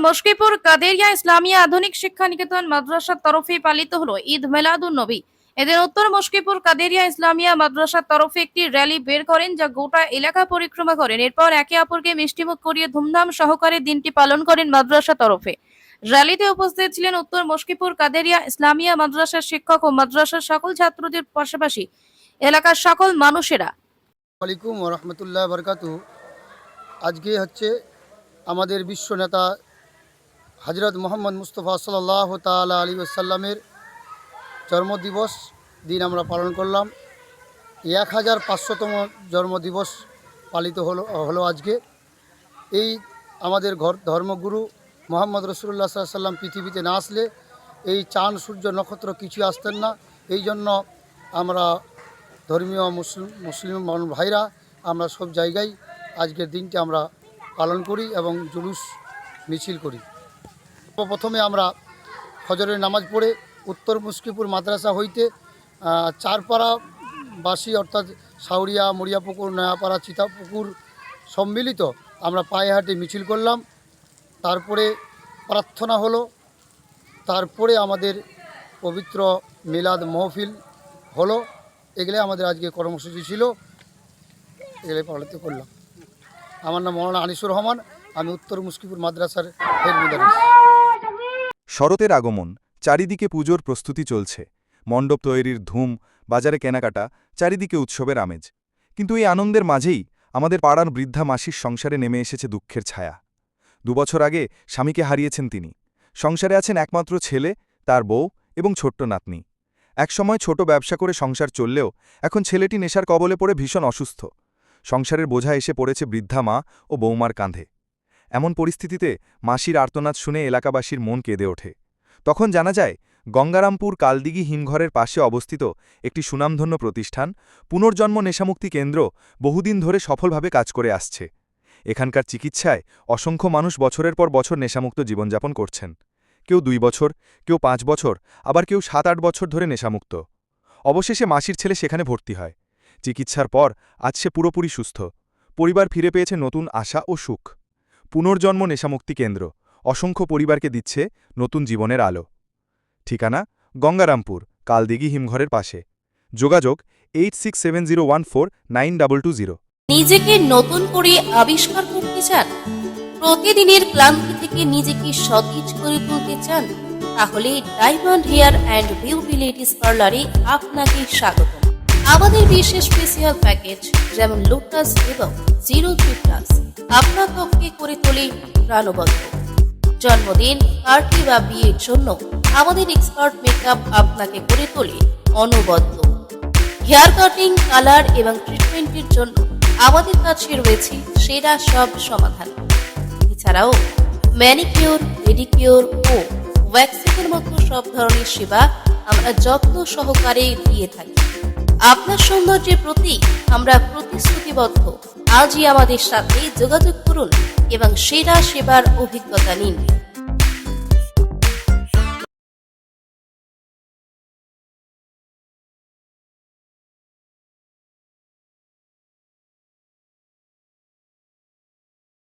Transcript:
মশকিপুর কাদেরিয়া ইসলামিয়া আধুনিক শিক্ষা নিকেতন মাদ্রাসার তরফে পালিত হলো ঈদ মিলাদুন নবী। এদিন উত্তর মশকিপুর কাদেরিয়া ইসলামিয়া মাদ্রাসার তরফে একটি র্যালি বের করেন, যা গোটা এলাকা পরিক্রমা করেন। এরপর একে অপরকে মিষ্টিমুখ করিয়ে ধুমধাম সহকারে দিনটি পালন করেন মাদ্রাসা তরফে। র্যালিতে উপস্থিত ছিলেন উত্তর মশকিপুর কাদেরিয়া ইসলামিয়া মাদ্রাসার শিক্ষক ও মাদ্রাসার সকল ছাত্রদের পাশাপাশি এলাকার সকল মানুষেরা। আলাইকুম ওয়া রাহমাতুল্লাহি ওয়া বারাকাতুহু। আজকে হচ্ছে আমাদের বিশ্ব নেতা হযরত মুহাম্মদ মুস্তাফা সাল্লাল্লাহু তাআলা আলাইহি ওয়াসাল্লামের জন্মদিবস দিন আমরা পালন করলাম। 1500তম জন্মদিবস পালিত হলো আজকে। এই আমাদের ধর্মগুরু মুহাম্মদ রাসূলুল্লাহ সাল্লাল্লাহু আলাইহি ওয়াসাল্লাম পৃথিবীতে না আসলে এই চাঁদ সূর্য নক্ষত্র কিছু আসতেন না। এই জন্য আমরা ধর্মীয় মুসলিম ভাইরা আমরা সব জায়গায় আজকের দিনটি আমরা পালন করি এবং জুলুস মিছিল করি। প্রথমে আমরা ফজরের নামাজ পড়ে উত্তর মশকিপুর মাদ্রাসা হইতে চারপাড়াবাসী অর্থাৎ সাউরিয়া, মরিয়াপুকুর, নয়াপাড়া, চিতাপুকুর সম্মিলিত আমরা পায়ে হাঁটে মিছিল করলাম। তারপরে প্রার্থনা হলো, তারপরে আমাদের পবিত্র মিলাদ মাহফিল হলো। এগুলো আমাদের আজকে কর্মসূচি ছিল, এগুলো পালিত করলাম। আমার নাম মৌলানা আনিসুর রহমান, আমি উত্তর মশকিপুর মাদ্রাসার হেড মুদারিস। শরতের আগমন, চারিদিকে পুজোর প্রস্তুতি চলছে, মণ্ডপ তৈরির ধুম, বাজারে কেনাকাটা, চারিদিকে উৎসবের আমেজ। কিন্তু এই আনন্দের মাঝেই আমাদের পাড়ার বৃদ্ধা মাসির সংসারে নেমে এসেছে দুঃখের ছায়া। 2 বছর আগে স্বামীকে হারিয়েছেন তিনি। সংসারে আছেন একমাত্র ছেলে, তার বউ এবং ছোট্ট নাতনি। একসময় ছোট ব্যবসা করে সংসার চললেও এখন ছেলেটি নেশার কবলে পড়ে ভীষণ অসুস্থ। সংসারের বোঝা এসে পড়েছে বৃদ্ধা মা ও বৌমার কাঁধে। এমন পরিস্থিতিতে মাসির আর্তনাদ শুনে এলাকাবাসীর মন কেঁদে ওঠে। তখন জানা যায়, গঙ্গারামপুর কালদিঘি হিমঘরের পাশে অবস্থিত একটি সুনামধন্য প্রতিষ্ঠান পুনর্জন্ম নেশামুক্তি কেন্দ্র বহুদিন ধরে সফলভাবে কাজ করে আসছে। এখানকার চিকিৎসায় অসংখ্য মানুষ বছরের পর বছর নেশামুক্ত জীবনযাপন করছেন। কেউ 2 বছর, কেউ 5 বছর, আবার কেউ 7-8 বছর ধরে নেশামুক্ত। অবশেষে মাসির ছেলে সেখানে ভর্তি হয়। চিকিৎসার পর আজ সে পুরোপুরি সুস্থ। পরিবার ফিরে পেয়েছে নতুন আশা ও সুখ। পুনর্জন্ম নেশামুক্তি কেন্দ্র অসংখ্য পরিবারকে দিচ্ছে নতুন জীবনের আলো। ঠিকানা গঙ্গারামপুর কালদিঘি হিমঘরের পাশে। যোগাযোগ 8670149220। নিজেকে নতুন করে আবিষ্কার করতে চান? প্রতিদিনের ক্লান্তি থেকে নিজেকে সতেজ করে তুলতে চান? তাহলে Diamond Hair and Beauty Ladies পার্লারে আপনাকে স্বাগত। আমাদের বিশেষ স্পেশাল প্যাকেজ যেমন লোটাস এবং 03+ আপনার ত্বককে করে তোলে প্রাণবন্ত। জন্মদিন, পার্টি বা বিয়ের জন্য আমাদের এক্সপার্ট মেকআপ আপনাকে করে তোলে অনবদ্য। হেয়ার কাটিং, কালার এবং ট্রিটমেন্টের জন্য আমাদের কাছে রয়েছে সেরা সব সমাধান। এছাড়াও ম্যানিকিউর, পেডিকিউর ও ওয়্যাক্সিংয়ের মতো সব ধরনের সেবা আমরা যত্ন সহকারে দিয়ে থাকি। আপনার সৌন্দর্যের প্রতি আমরা প্রতিশ্রুতিবদ্ধ। আজই আমাদের সাথে যোগাযোগ করুন এবং সেরা সেবার অভিজ্ঞতা নিন।